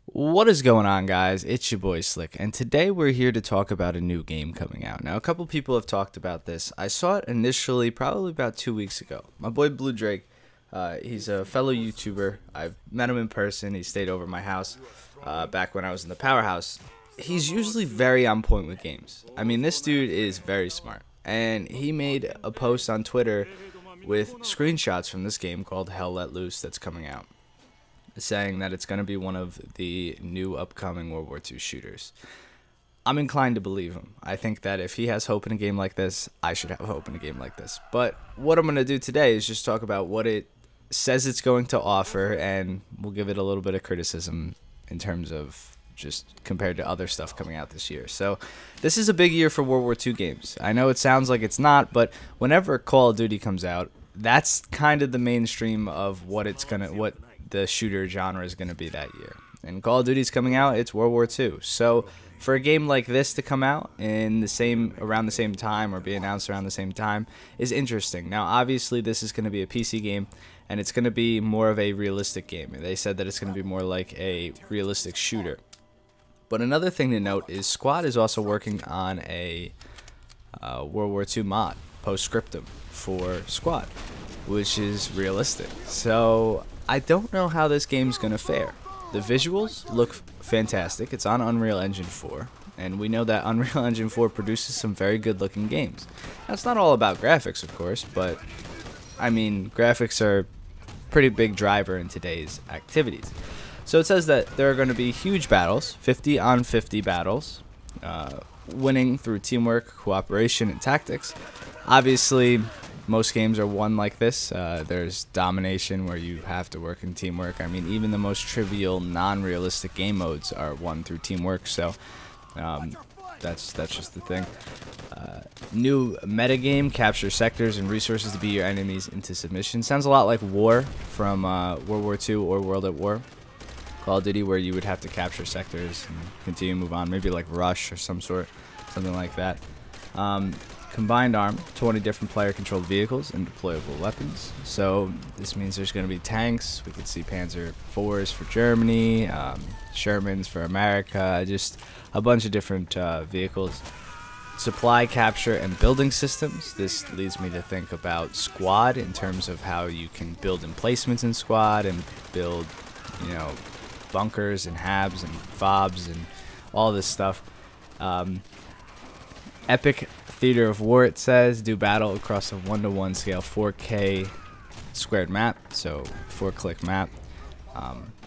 What is going on, guys? It's your boy Slick, and today we're here to talk about a new game coming out. Now, a couple people have talked about this. I saw it initially probably about 2 weeks ago. My boy Blue Drake, he's a fellow YouTuber. I've met him in person. He stayed over my house back when I was in the Powerhouse. He's usually very on point with games. I mean, this dude is very smart, and he made a post on Twitter with screenshots from this game called Hell Let Loose that's coming out, saying that it's going to be one of the new upcoming World War II shooters. I'm inclined to believe him. I think that if he has hope in a game like this, I should have hope in a game like this. But what I'm going to do today is just talk about what it says it's going to offer, and we'll give it a little bit of criticism in terms of just compared to other stuff coming out this year. So this is a big year for World War II games. I know it sounds like it's not, but whenever Call of Duty comes out, that's kind of the mainstream of what the shooter genre is going to be that year. And Call of Duty's coming out, it's World War II. So for a game like this to come out in around the same time or be announced around the same time is interesting. Now, obviously, this is going to be a PC game, and it's going to be more of a realistic game. They said that it's going to be more like a realistic shooter. But another thing to note is Squad is also working on a World War II mod, Postscriptum, for Squad, which is realistic. So I don't know how this game's going to fare. The visuals look fantastic. It's on Unreal Engine 4, and we know that Unreal Engine 4 produces some very good looking games. Now, it's not all about graphics, of course, but I mean, graphics are a pretty big driver in today's activities. So it says that there are going to be huge battles, 50 on 50 battles, winning through teamwork, cooperation, and tactics. Obviously, most games are won like this. There's domination where you have to work in teamwork. I mean, even the most trivial, non-realistic game modes are won through teamwork. So that's just the thing. New metagame: capture sectors and resources to beat your enemies into submission. Sounds a lot like War from World War II or World at War. Call of Duty, where you would have to capture sectors and continue to move on. Maybe like Rush or something like that. Combined arm, 20 different player-controlled vehicles and deployable weapons. So this means there's going to be tanks. We could see Panzer IVs for Germany, Shermans for America, just a bunch of different vehicles. Supply capture and building systems. This leads me to think about Squad in terms of how you can build emplacements in Squad and build, bunkers and habs and fobs and all this stuff. Epic Theater of War, it says, do battle across a 1-to-1 scale 4K squared map, so 4-click map.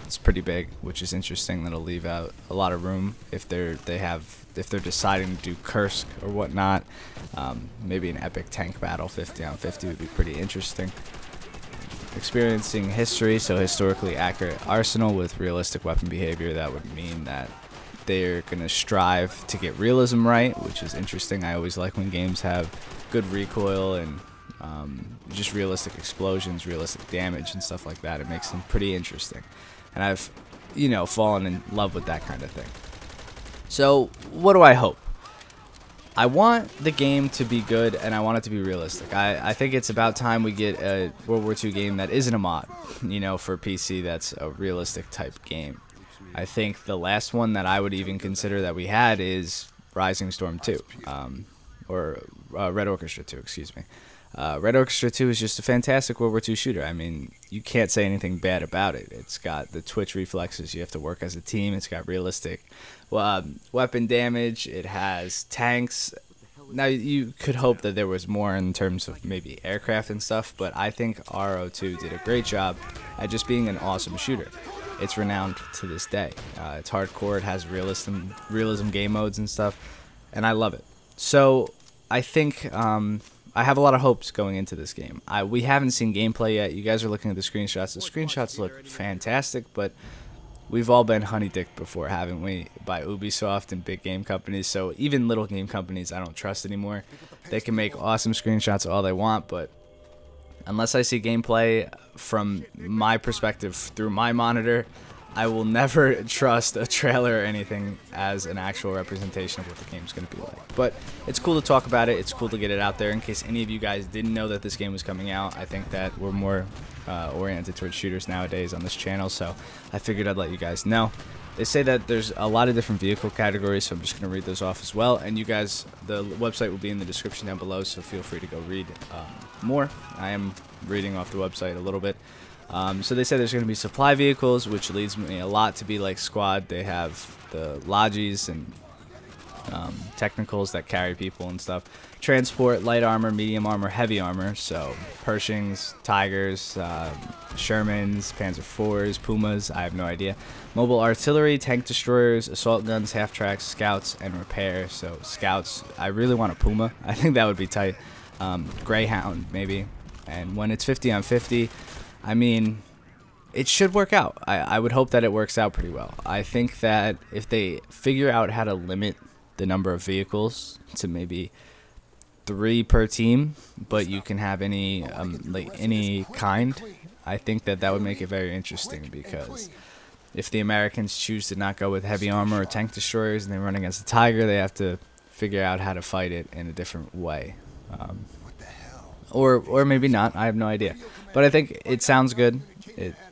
It's pretty big, which is interesting. That'll leave out a lot of room if they're deciding to do Kursk or whatnot. Maybe an epic tank battle 50 on 50 would be pretty interesting. Experiencing history, so historically accurate arsenal with realistic weapon behavior. That would mean that they're going to strive to get realism right, which is interesting. I always like when games have good recoil and just realistic explosions, realistic damage, and stuff like that. It makes them pretty interesting. And I've, fallen in love with that kind of thing. So what do I hope? I want the game to be good, and I want it to be realistic. I think it's about time we get a World War II game that isn't a mod, for PC that's a realistic type game. I think the last one that I would even consider that we had is Rising Storm 2, or Red Orchestra 2, excuse me. Red Orchestra 2 is just a fantastic World War II shooter. I mean, you can't say anything bad about it. It's got the twitch reflexes. You have to work as a team. It's got realistic weapon damage. It has tanks. Now, you could hope that there was more in terms of maybe aircraft and stuff, but I think RO2 did a great job at just being an awesome shooter. It's renowned to this day. It's hardcore. It has realism game modes and stuff, and I love it. So I think I have a lot of hopes going into this game. We haven't seen gameplay yet. You guys are looking at the screenshots. The screenshots look fantastic, but we've all been honey-dicked before, haven't we, by Ubisoft and big game companies. So even little game companies I don't trust anymore. They can make awesome screenshots all they want, but unless I see gameplay from my perspective through my monitor, I will never trust a trailer or anything as an actual representation of what the game's going to be like. But it's cool to talk about it. It's cool to get it out there in case any of you guys didn't know that this game was coming out. I think that we're more oriented towards shooters nowadays on this channel, so I figured I'd let you guys know. They say that there's a lot of different vehicle categories, so I'm just going to read those off as well. And you guys, the website will be in the description down below, so feel free to go read more. I am reading off the website a little bit. So they said there's going to be supply vehicles, which leads me a lot to be like Squad. They have the Logis and technicals that carry people and stuff. Transport, light armor, medium armor, heavy armor. So Pershings, Tigers, Shermans, Panzer IVs, Pumas. I have no idea. Mobile artillery, tank destroyers, assault guns, half tracks, scouts, and repair. So scouts, I really want a Puma. I think that would be tight. Greyhound maybe. And when it's 50 on 50, I mean, it should work out. I would hope that it works out pretty well. I think that if they figure out how to limit the number of vehicles to maybe 3 per team, but you can have any like any kind, I think that would make it very interesting, because if the Americans choose to not go with heavy armor or tank destroyers and they run against a Tiger, they have to figure out how to fight it in a different way. Or maybe not. I have no idea. But I think it sounds good.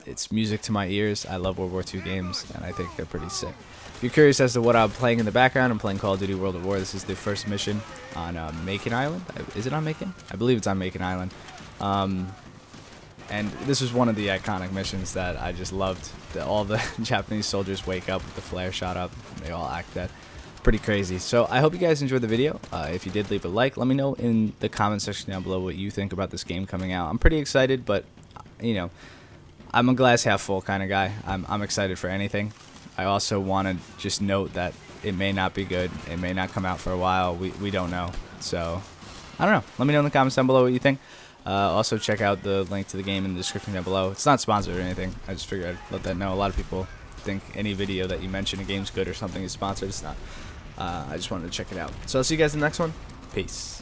It's music to my ears. I love World War II games, and I think they're pretty sick. If you're curious as to what I'm playing in the background, I'm playing Call of Duty World at War. This is the first mission on Macon Island. Is it on Macon? I believe it's on Macon Island. And this was one of the iconic missions that I just loved. All the Japanese soldiers wake up with the flare shot up. They all act dead. Pretty crazy. So I hope you guys enjoyed the video. If you did, leave a like. Let me know in the comment section down below what you think about this game coming out. I'm pretty excited, but you know, I'm a glass half full kind of guy. I'm excited for anything. I also want to just note that it may not be good. It may not come out for a while. We don't know. So I don't know. Let me know in the comments down below what you think. Also check out the link to the game in the description down below. It's not sponsored or anything. I just figured I'd let that know. A lot of people think any video that you mention a game's good or something is sponsored. It's not. I just wanted to check it out. So I'll see you guys in the next one. Peace.